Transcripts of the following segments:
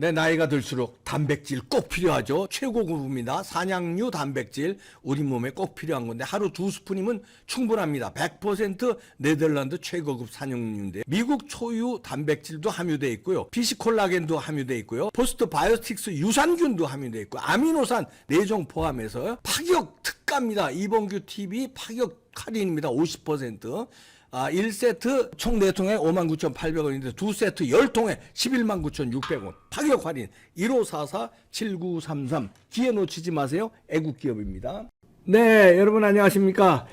내 나이가 들수록 단백질 꼭 필요하죠. 최고급입니다. 산양류 단백질 우리 몸에 꼭 필요한 건데 하루 2스푼이면 충분합니다. 100% 네덜란드 최고급 산양류인데 미국 초유 단백질도 함유되어 있고요. 피시콜라겐도 함유되어 있고요. 포스트 바이오틱스 유산균도 함유되어 있고 아미노산 4종 포함해서 파격 특가입니다. 이봉규 TV 파격 할인입니다. 50%. 1세트 총 4통에 59,800원인데 2세트 10통에 119,600원 파격 할인 1544-7933 기회 놓치지 마세요. 애국기업입니다. 네, 여러분 안녕하십니까.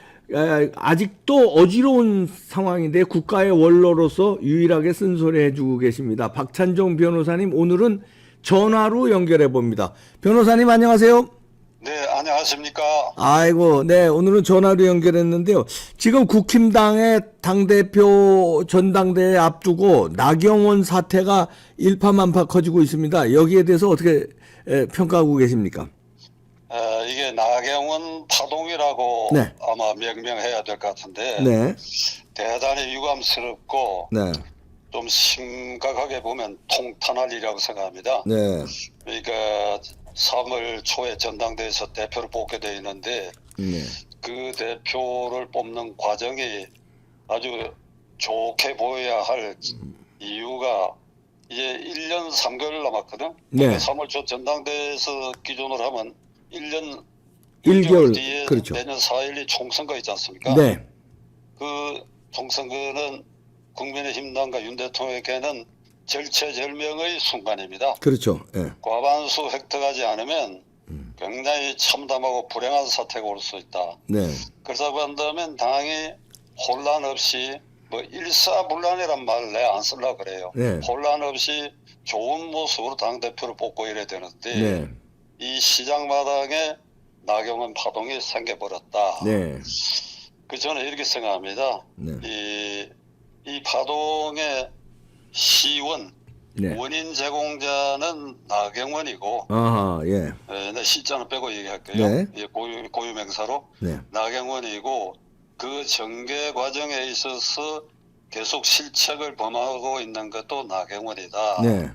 아직도 어지러운 상황인데 국가의 원로로서 유일하게 쓴소리 해주고 계십니다. 박찬종 변호사님 오늘은 전화로 연결해 봅니다. 변호사님 안녕하세요. 네, 안녕하십니까. 아이고, 네, 오늘은 전화로 연결했는데요. 지금 국힘당의 당대표 전당대회 앞두고 나경원 사태가 일파만파 커지고 있습니다. 여기에 대해서 어떻게 평가하고 계십니까? 이게 나경원 파동이라고 네. 아마 명명해야 될 것 같은데 네, 대단히 유감스럽고 네, 좀 심각하게 보면 통탄할 일이라고 생각합니다. 네, 그러니까 3월 초에 전당대회에서 대표를 뽑게 돼 있는데 네, 그 대표를 뽑는 과정이 아주 좋게 보여야 할 이유가 이제 1년 3개월 남았거든. 네. 그러니까 3월 초 전당대회에서 기준으로 하면 1년 1개월, 뒤에 그렇죠. 내년 4일이 총선거 있지 않습니까? 네, 그 총선거는 국민의힘당과 윤 대통령에게는 절체절명의 순간입니다. 그렇죠. 네, 과반수 획득하지 않으면 굉장히 참담하고 불행한 사태가 올 수 있다. 네, 그렇다고 한다면 당이 혼란 없이 뭐 일사불란이란 말을 내 안 쓰려고 그래요. 네. 혼란 없이 좋은 모습으로 당대표를 뽑고 이래야 되는데 네, 이 시장마당에 나경원 파동이 생겨버렸다. 네, 그 저는 이렇게 생각합니다. 네, 이 파동의 시원, 네. 원인 제공자는 나경원이고, 아하, 예, 내 시자는 빼고 얘기할게요. 네. 예, 고유 명사로 네, 나경원이고, 그 전개 과정에 있어서 계속 실책을 범하고 있는 것도 나경원이다. 네,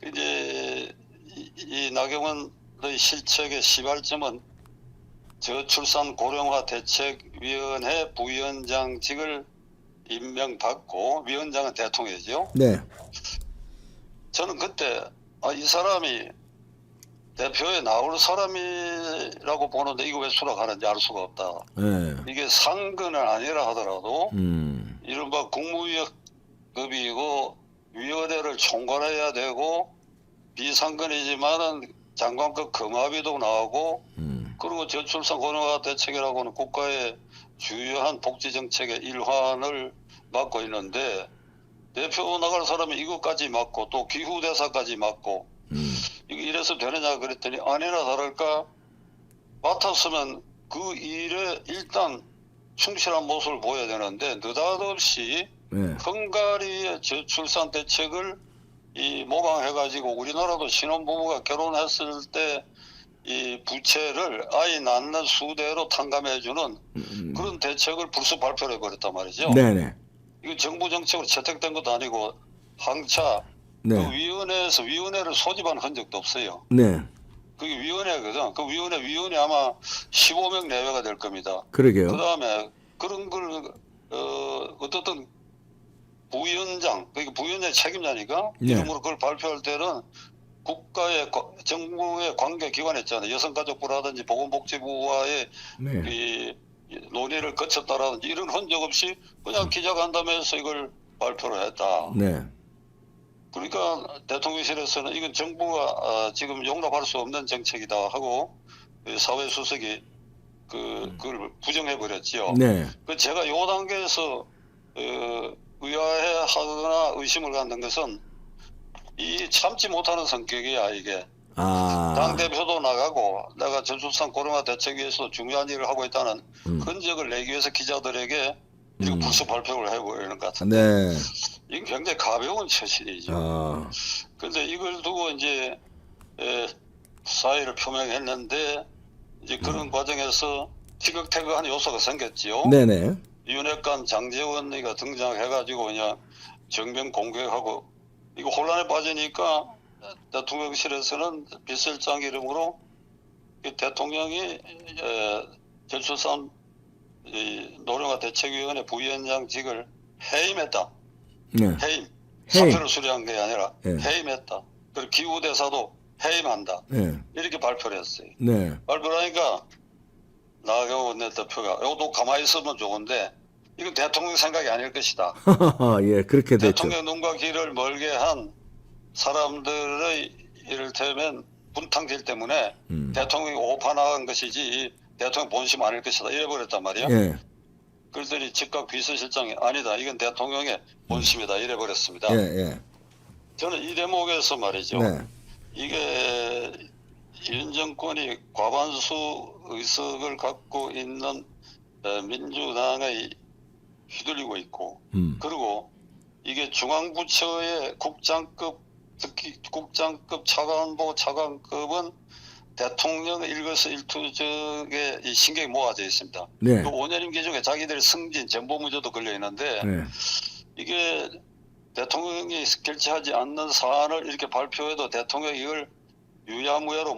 이제 이 나경원의 실책의 시발점은 저출산 고령화 대책위원회 부위원장직을 임명받고 위원장은 대통령이죠. 네, 저는 그때 이 사람이 대표에 나올 사람이라고 보는데 이거 왜 수락하는지 알 수가 없다. 네, 이게 상근은 아니라 하더라도 음, 이른바 국무위원급이고 위원회를 총괄해야 되고 비상근이지만은 장관급 금화비도 나오고 그리고 저출산 고령화 대책이라고는 국가의 주요한 복지 정책의 일환을 맡고 있는데 대표 나갈 사람이 이것까지 맡고 또 기후대사까지 맡고 이래서 되느냐 그랬더니 아니나 다를까 맡았으면 그 일에 일단 충실한 모습을 보여야 되는데 느닷없이 네, 헝가리의 저출산 대책을 모방해가지고 우리나라도 신혼부부가 결혼했을 때 이 부채를 아이 낳는 수대로 탕감해주는 그런 대책을 불쑥 발표를 해버렸단 말이죠. 네, 네, 이거 정부 정책으로 채택된 것도 아니고 항차 네, 그 위원회에서 위원회를 소집한 흔적도 없어요. 네, 그게 위원회거든. 그 위원이 아마 15명 내외가 될 겁니다. 그러게요. 그 다음에 그런 걸 어떻든 부위원장, 그러니까 부위원장 책임자니까 네. 이름으로 그걸 발표할 때는 국가의 정부의 관계 기관 있잖아요. 여성가족부라든지 보건복지부와의 네, 이 논의를 거쳤다라든지 이런 흔적 없이 그냥 기자간담회에서 이걸 발표를 했다. 네, 그러니까 대통령실에서는 이건 정부가 지금 용납할 수 없는 정책이다 하고 사회수석이 그걸 부정해 버렸지요. 네, 그 제가 요 단계에서 의아해하거나 의심을 갖는 것은 이 참지 못하는 성격이야 이게. 아, 당 대표도 나가고 내가 저출산 고령화 대책위에서 중요한 일을 하고 있다는 흔적을 내기 위해서 기자들에게 이렇게 불쑥 발표를 해버리는 것 같은데 네, 이건 굉장히 가벼운 처신이죠. 아, 그런데 이걸 두고 이제 사의를 표명했는데 이제 그런 과정에서 티격태격한 요소가 생겼지요. 네네, 윤핵관 장제원이가 등장해가지고 그냥 정면 공격하고 이거 혼란에 빠지니까 대통령실에서는 비서실장 이름으로 대통령이 저출산 노령화 대책위원회 부위원장직을 해임했다. 네. 해임. 해임. 사표를 수리한 게 아니라 네. 해임했다. 그리고 기후대사도 해임한다. 네. 이렇게 발표를 했어요. 네. 발표를 하니까 나경원 원내대표가 이것도 가만히 있으면 좋은데 이건 대통령 생각이 아닐 것이다. 예, 그렇게 됐죠. 대통령 눈과 귀를 멀게 한 사람들의 이를테면 분탕질 때문에 대통령이 오판한 것이지 대통령 본심 아닐 것이다. 이래버렸단 말이야. 예. 그랬더니 즉각 비서실장이 아니다. 이건 대통령의 본심이다. 이래버렸습니다. 예, 예. 저는 이 대목에서 말이죠. 네. 이게 윤 정권이 과반수 의석을 갖고 있는 민주당의 휘둘리고 있고 그리고 이게 중앙부처의 국장급 특히 국장급 차관보 차관급은 대통령의 일거수일투족에 이 신경이 모아져 있습니다. 네. 그 5년 임기 중에 자기들의 승진 전보무조도 걸려 있는데 네. 이게 대통령이 결재하지 않는 사안을 이렇게 발표해도 대통령이 이걸 유야무야로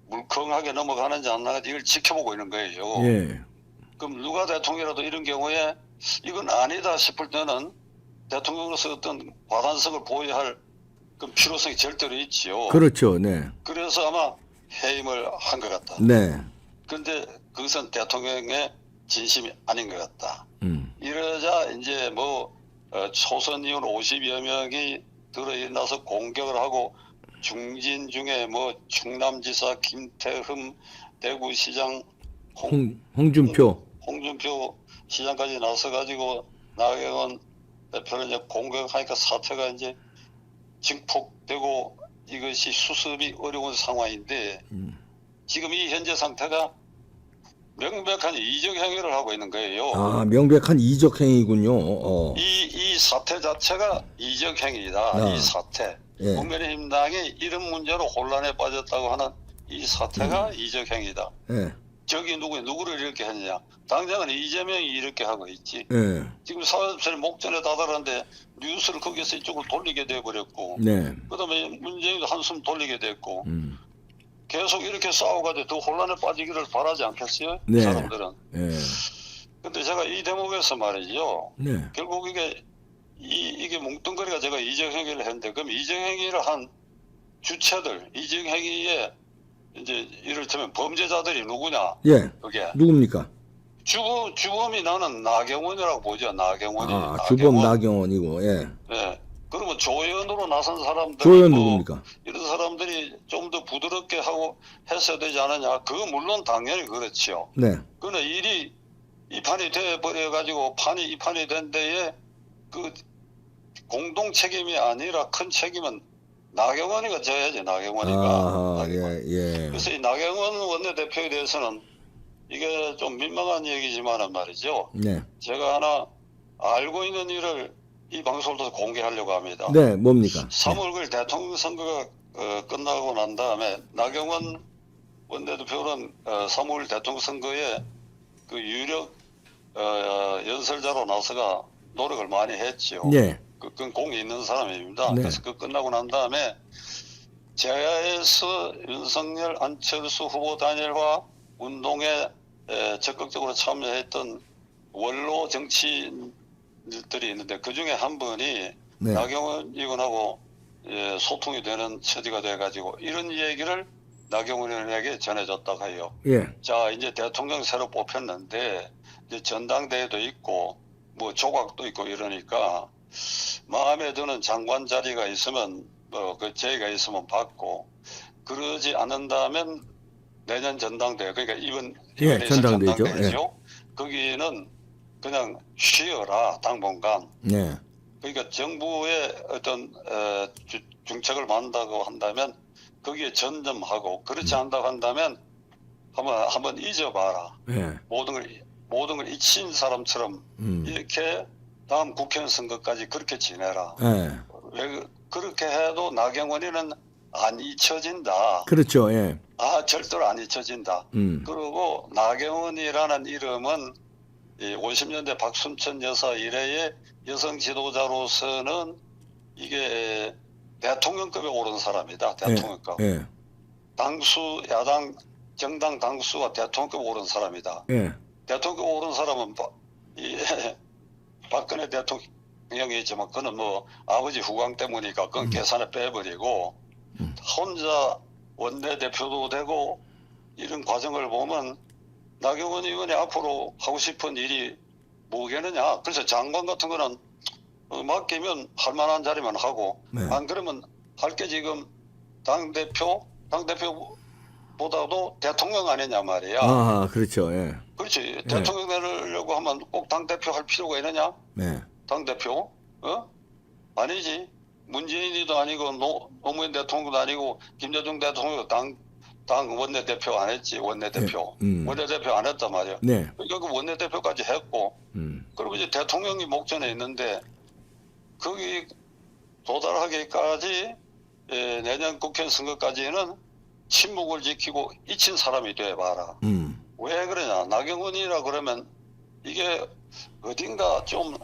물컹하게 넘어가는지 안 나가는지 이걸 지켜보고 있는 거예요. 예. 그럼 누가 대통령이라도 이런 경우에 이건 아니다 싶을 때는 대통령으로서 어떤 과단성을 보여야 할 그 필요성이 절대로 있지요. 그렇죠. 네. 그래서 아마 해임을 한 것 같다. 네. 그런데 그것은 대통령의 진심이 아닌 것 같다. 이러자 이제 뭐 초선 의원 50여 명이 들어일어나서 공격을 하고 중진 중에 뭐 충남지사 김태흠 대구시장 홍준표. 홍준표 시장까지 나서가지고 나경원 대표를 이제 공격하니까 사태가 이제 증폭되고 이것이 수습이 어려운 상황인데 지금 이 현재 상태가 명백한 이적 행위를 하고 있는 거예요. 아, 명백한 이적 행위군요. 이 사태 자체가 이적 행위다. 이 사태. 예. 국민의힘당이 이런 문제로 혼란에 빠졌다고 하는 이 사태가 이적 행위다. 예. 저기 누구를 이렇게 했느냐. 당장은 이재명이 이렇게 하고 있지. 예. 지금 사업체를 목전에 다다르는데 뉴스를 거기서 이쪽으로 돌리게 돼버렸고 네. 그다음에 문재인도 한숨 돌리게 됐고 계속 이렇게 싸워가지고 더 혼란에 빠지기를 바라지 않겠어요? 네. 사람들은. 예. 근데 제가 이 대목에서 말이죠. 네. 결국 이게 뭉뚱그리가 제가 이정행위를 했는데 그럼 이정행위를 한 주체들 이정행위에 이제 이를테면 범죄자들이 누구냐? 예. 그게 누굽니까? 주범이 나는 나경원이라고 보죠. 나경원이. 아, 주범 나경원이고. 예. 예. 그러면 조연으로 나선 사람들 조연 누굽니까? 이런 사람들이 좀 더 부드럽게 하고 했어야 되지 않느냐? 그거 물론 당연히 그렇지요. 네. 그러나 이 판이 돼버려 가지고 이 판이 된 데에 그 공동 책임이 아니라 큰 책임은 나경원이가 져야지. 나경원이가. 아, 예, 예. 그래서 이 나경원 원내대표에 대해서는 이게 좀 민망한 얘기지만 말이죠. 네. 제가 하나 알고 있는 일을 이 방송을 통해서 공개하려고 합니다. 네, 뭡니까? 3월 9일 대통령 선거가 끝나고 난 다음에 나경원 원내대표는 3월 대통령 선거에 그 유력 연설자로 나서가 노력을 많이 했죠. 네. 그건 공이 있는 사람입니다. 네. 그래서 그 끝나고 난 다음에 제야에서 윤석열, 안철수 후보 단일화 운동에 적극적으로 참여했던 원로 정치인들이 있는데 그 중에 한 분이 네. 나경원 의원하고 소통이 되는 처지가 돼가지고 이런 얘기를 나경원 의원에게 전해줬다고 해요. 예. 자, 이제 대통령 새로 뽑혔는데 이제 전당대회도 있고 뭐 조각도 있고 이러니까 마음에 드는 장관 자리가 있으면 그 제의가 있으면 받고 그러지 않는다면 내년 전당대회 그러니까 이번에 전당대회죠. 전당대회죠. 거기는 그냥 쉬어라 당분간. 네. 그러니까 정부의 어떤 중책을 만든다고 한다면 거기에 전념하고 그렇지 않다고 한다면 한번 잊어봐라. 네. 모든 걸 잊힌 사람처럼 이렇게 다음 국회의원 선거까지 그렇게 지내라. 네. 왜 그렇게 해도 나경원이는 안 잊혀진다. 그렇죠. 예. 절대로 안 잊혀진다. 그리고 나경원이라는 이름은 50년대 박순천 여사 이래의 여성 지도자로서는 이게 대통령급에 오른 사람이다. 대통령급. 예. 당수 야당 정당 당수가 대통령급에 오른 사람이다. 예. 대통령급에 오른 사람은 박근혜 대통령이지만 그는 뭐 아버지 후광 때문이니까 그건 계산에 빼버리고 혼자 원내대표도 되고 이런 과정을 보면 나경원 의원이 앞으로 하고 싶은 일이 뭐겠느냐. 그래서 장관 같은 거는 맡기면 할 만한 자리만 하고 네. 안 그러면 할 게 지금 당대표보다도 대통령 아니냐 말이야. 아, 그렇죠. 예. 그렇지. 대통령 되려고 하면 꼭 당대표 할 필요가 있느냐? 네. 당대표? 아니지. 문재인이도 아니고 노무현 대통령도 아니고 김대중 대통령도 당 원내대표 안 했지. 원내대표. 원내대표 안 했단 말이야. 네. 그러니까 그 원내대표까지 했고 그리고 이제 대통령이 목전에 있는데 거기 도달하기까지 내년 국회 선거까지는 침묵을 지키고 잊힌 사람이 돼봐라. 왜 그러냐. 나경원이라 그러면 이게 어딘가 좀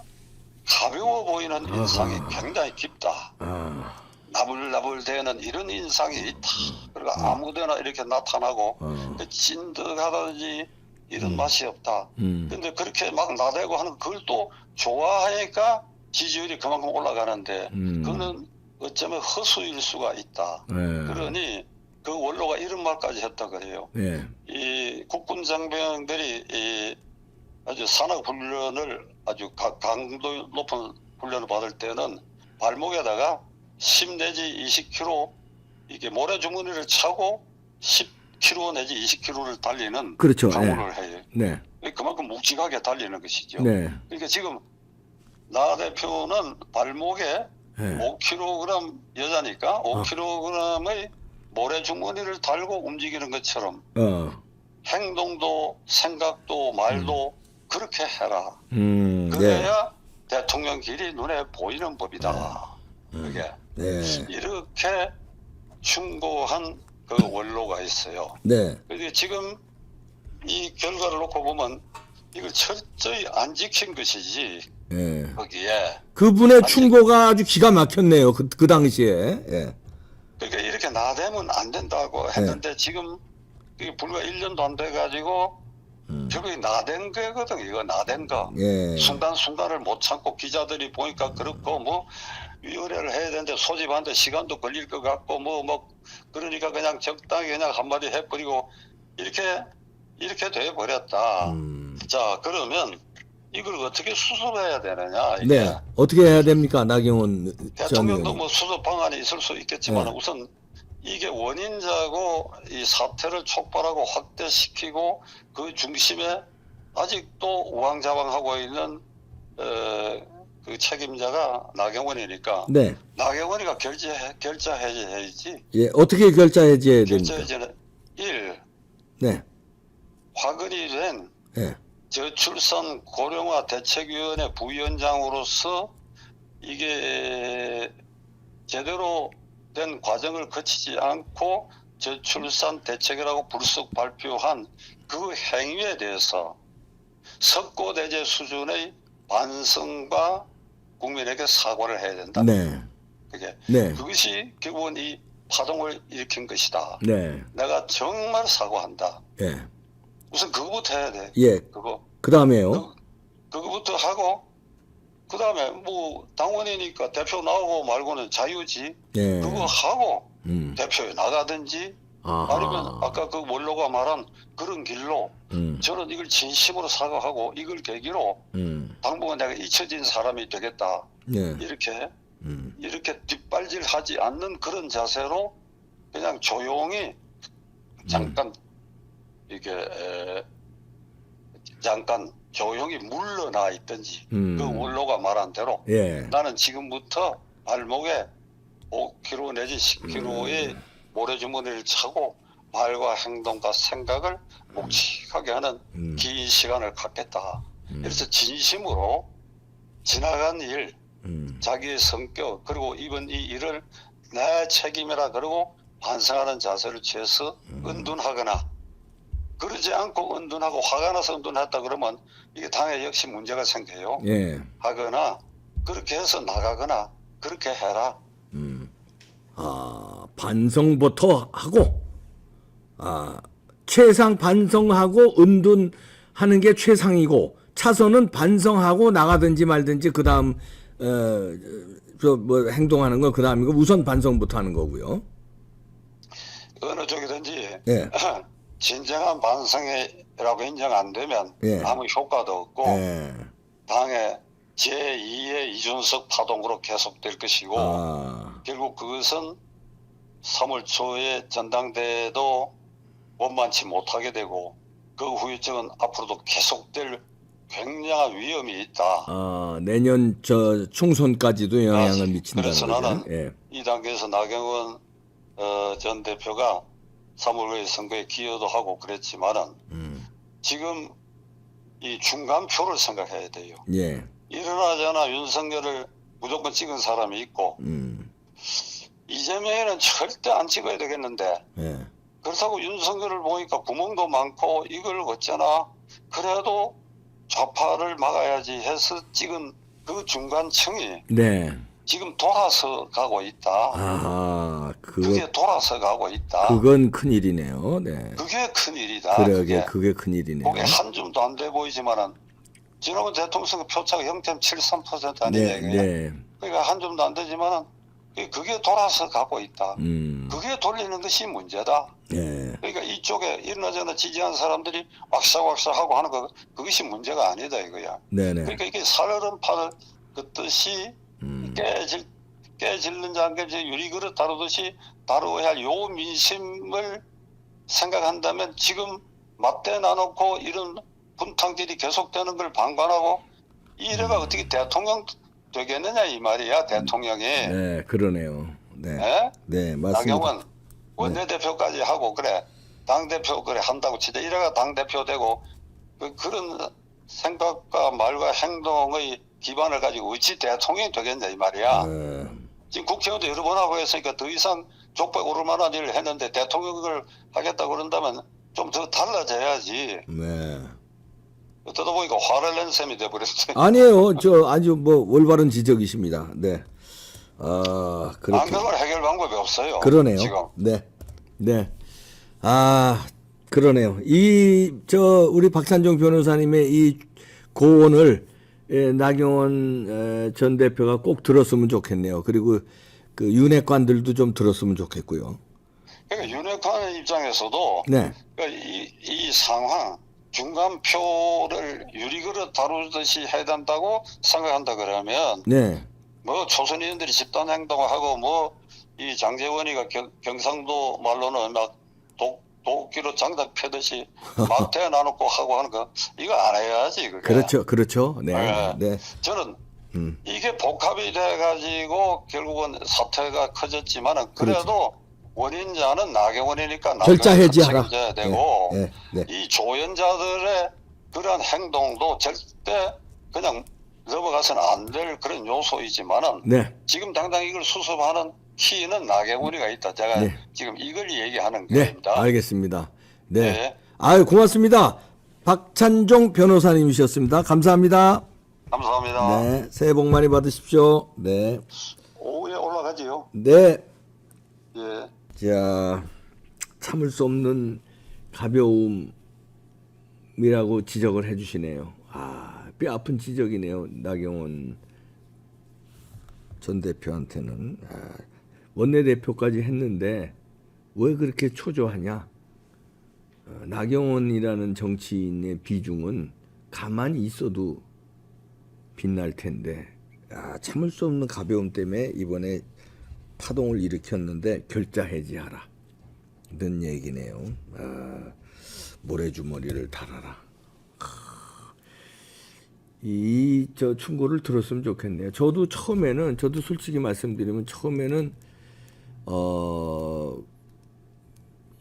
가벼워 보이는 인상이 굉장히 깊다. 나불나불대는 이런 인상이 있다. 그리고 아무데나 이렇게 나타나고 찐득하다든지 이런 맛이 없다. 근데 그렇게 막 나대고 하는 그걸 또 좋아하니까 지지율이 그만큼 올라가는데 그거는 어쩌면 허수일 수가 있다. 그러니 그 원로가 이런 말까지 했다 그래요. 이 국군 장병들이 아주 산악 훈련을 아주 강도 높은 훈련을 받을 때는 발목에다가 10 내지 20km 이게 모래주머니를 차고 10km 내지 20km를 달리는 그렇죠. 강호를 해요. 네. 그만큼 묵직하게 달리는 것이죠. 네. 그러니까 지금 나 대표는 발목에 5kg 여자니까 5kg의 모래주머니를 달고 움직이는 것처럼 행동도 생각도 말도 그렇게 해라. 그래야 대통령 길이 눈에 보이는 법이다. 그게 이렇게 충고한 그 원로가 있어요. 네. 그런데 지금 이 결과를 놓고 보면 이걸 철저히 안 지킨 것이지. 거기에 그분의 충고가 아주 기가 막혔네요. 그 당시에. 그러니까 이렇게 나대면 안 된다고 했는데 지금 이게 불과 1년도 안 돼가지고 결국에 나댄 거거든. 이거 나댄 거. 순간순간을 못 참고 기자들이 보니까 그렇고 뭐 위원회를 해야 되는데 소집하는데 시간도 걸릴 것 같고 뭐 그러니까 그냥 적당히 그냥 한마디 해버리고 이렇게 돼버렸다. 자, 그러면 이걸 어떻게 수습해야 되느냐. 이게. 네. 어떻게 해야 됩니까, 나경원 대통령도 뭐 수습 방안이 있을 수 있겠지만 우선 이게 원인자고 이 사태를 촉발하고 확대시키고 그 중심에 아직도 우왕좌왕하고 있는 그 책임자가 나경원이니까 나경원이가 결자해야지. 어떻게 결자해야 됩니까? 결자해지는 1. 네. 화근이 된 저출산 고령화 대책위원회 부위원장으로서 이게 제대로 된 과정을 거치지 않고 저출산 대책이라고 불쑥 발표한 그 행위에 대해서 석고대죄 수준의 반성과 국민에게 사과를 해야 된다. 그게 그것이 결국은 이 파동을 일으킨 것이다. 내가 정말 사과한다. 우선 그거부터 해야 돼. 그 다음에요. 그거부터 하고 그 다음에 뭐 당원이니까 대표 나오고 말고는 자유지. 그거 하고 대표에 나가든지 아니면 아까 그 원로가 말한 그런 길로 저는 이걸 진심으로 사과하고 이걸 계기로 당분간 내가 잊혀진 사람이 되겠다. 이렇게 뒷발질하지 않는 그런 자세로 그냥 조용히 잠깐 잠깐 조용히 물러나 있든지 그 원로가 말한 대로 나는 지금부터 발목에 5kg 내지 10kg의 모래주머니를 차고 말과 행동과 생각을 묵직하게 하는 긴 시간을 갖겠다. 그래서 진심으로 지나간 일, 자기의 성격 그리고 이번 이 일을 내 책임이라 그러고 반성하는 자세를 취해서 은둔하거나 그러지 않고 은둔하고 화가 나서 은둔했다 그러면 이게 당에 역시 문제가 생겨요. 하거나 그렇게 해서 나가거나 그렇게 해라. 반성부터 하고, 최상 반성하고 은둔하는 게 최상이고, 차선은 반성하고 나가든지 말든지 그 다음 뭐 행동하는 건 그 다음이고 우선 반성부터 하는 거고요. 어느 쪽이든지 예. 진정한 반성이라고 인정 안 되면 예. 아무 효과도 없고 예. 당의 제2의 이준석 파동으로 계속될 것이고 결국 그것은 3월 초에 전당대회도 원만치 못하게 되고 그 후유증은 앞으로도 계속될 굉장한 위험이 있다. 내년 저 총선까지도 영향을 미친다는 그래서 거죠. 나는 예. 이 단계에서 나경원 전 대표가 3월 선거에 기여도 하고 그랬지만은 지금 이 중간표를 생각해야 돼요. 예. 일어나자나 윤석열을 무조건 찍은 사람이 있고 이재명에는 절대 안 찍어야 되겠는데 예. 그렇다고 윤석열을 보니까 구멍도 많고 이걸 어쩌나 그래도 좌파를 막아야지 해서 찍은 그 중간층이 네. 지금 돌아서 가고 있다. 그게 돌아서 가고 있다. 그건 큰일이네요. 네. 그게 큰일이다. 그게 큰일이네요. 그게 한 줌도 안 돼 보이지만은 지난번 대통령 선거 표차가 0.73% 아니냐. 네. 그러니까 한 줌도 안 되지만은 그게 돌아서 가고 있다. 그게 돌리는 것이 문제다. 네. 그러니까 이쪽에 일어나저나 지지한 사람들이 왁싹왁싹하고 하는 거 그것이 문제가 아니다 이거야. 네네. 그러니까 이게 살얼음판을 그 뜻이 깨질는지 안 깨질는지 유리그릇 다루듯이 다루어야 할 요 민심을 생각한다면 지금 맞대 나놓고 이런 분탕질이 계속되는 걸 방관하고 이래가 어떻게 대통령 되겠느냐 이 말이야 대통령이. 네, 그러네요. 네, 네, 네 맞습니다. 나경원 원내대표까지 하고 그래 당대표 그래 한다고 치자 이래가 당대표 되고 그런 생각과 말과 행동의 기반을 가지고 어찌 대통령이 되겠냐 이 말이야. 지금 국회의원도 여러 번 하고 했으니까 더 이상 족박 오를 만한 일을 했는데 대통령을 하겠다 그런다면 좀 더 달라져야지. 네. 어쩌다 보니까 화를 낸 셈이 돼버렸어요. 아니에요. 저 아주 뭐 올바른 지적이십니다. 네. 그렇게. 안 그러면 해결 방법이 없어요. 그러네요. 지금. 네. 네. 그러네요. 우리 박찬종 변호사님의 이 고언을 나경원 전 대표가 꼭 들었으면 좋겠네요. 그리고 그 윤핵관들도 좀 들었으면 좋겠고요. 그러니까 윤핵관 입장에서도 네. 그러니까 이 상황 중간표를 유리그릇 다루듯이 해야 된다고 생각한다 그러면 네. 뭐 초선의원들이 집단 행동하고 뭐 이 장제원이가 경상도 말로는 막 도끼로 장작 패듯이 막대 나놓고 하고 하는 거 이거 안 해야지 그게. 그렇죠. 네. 네. 저는 이게 복합이 돼가지고 결국은 사태가 커졌지만은 그래도 원인자는 나경원이니까 결자 해지하라. 책임져야 되고 네. 이 조연자들의 그러한 행동도 절대 그냥 넘어가서는 안 될 그런 요소이지만은 네. 지금 당장 이걸 수습하는 키는 나경원이가 있다. 제가 지금 이걸 얘기하는 네. 겁니다. 알겠습니다. 네. 네. 아유, 고맙습니다. 박찬종 변호사님이셨습니다. 감사합니다. 감사합니다. 네. 새해 복 많이 받으십시오. 네. 오후에 올라가지요. 네. 예. 자, 참을 수 없는 가벼움이라고 지적을 해주시네요. 뼈 아픈 지적이네요. 나경원 전 대표한테는. 원내대표까지 했는데 왜 그렇게 초조하냐. 나경원이라는 정치인의 비중은 가만히 있어도 빛날 텐데 참을 수 없는 가벼움 때문에 이번에 파동을 일으켰는데 결자 해지하라. 이런 얘기네요. 모래주머니를 달아라. 저 충고를 들었으면 좋겠네요. 저도 솔직히 말씀드리면 처음에는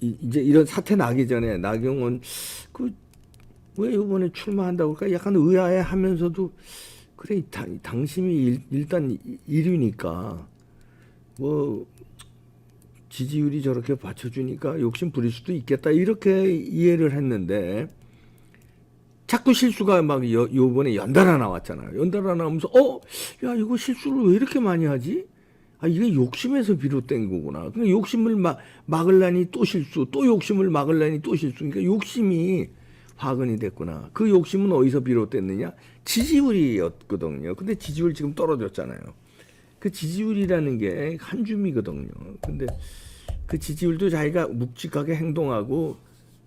이제 이런 사태 나기 전에 나경원 왜 이번에 출마한다고 할까 약간 의아해하면서도 그래 당심이 일단 1위니까 뭐 지지율이 저렇게 받쳐주니까 욕심 부릴 수도 있겠다 이렇게 이해를 했는데 자꾸 실수가 막 요번에 연달아 나왔잖아요. 연달아 나오면서 야 이거 실수를 왜 이렇게 많이 하지? 아, 이게 욕심에서 비롯된 거구나. 그러니까 욕심을 막으려니 또 실수, 또 욕심을 막으려니 또 실수. 그러니까 욕심이 화근이 됐구나. 그 욕심은 어디서 비롯됐느냐? 지지율이었거든요. 근데 지지율 지금 떨어졌잖아요. 그 지지율이라는 게 한 줌이거든요. 근데 그 지지율도 자기가 묵직하게 행동하고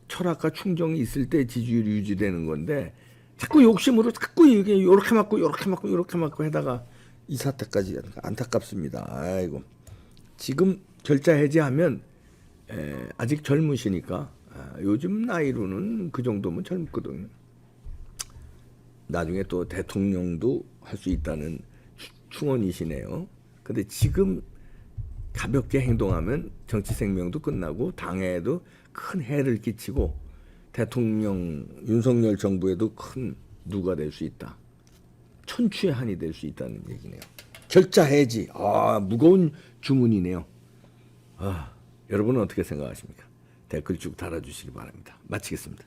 철학과 충정이 있을 때 지지율이 유지되는 건데 자꾸 욕심으로 자꾸 이게 요렇게 맞고 요렇게 맞고 요렇게 맞고 하다가 이 사태까지 안타깝습니다. 아이고. 지금 결자 해지하면 아직 젊으시니까 요즘 나이로는 그 정도면 젊거든요. 나중에 또 대통령도 할 수 있다는 충언이시네요. 근데 지금 가볍게 행동하면 정치 생명도 끝나고 당에도 큰 해를 끼치고 대통령 윤석열 정부에도 큰 누가 될 수 있다. 천추의 한이 될 수 있다는 얘기네요. 결자 해지. 아, 무거운 주문이네요. 아, 여러분은 어떻게 생각하십니까? 댓글 쭉 달아주시기 바랍니다. 마치겠습니다.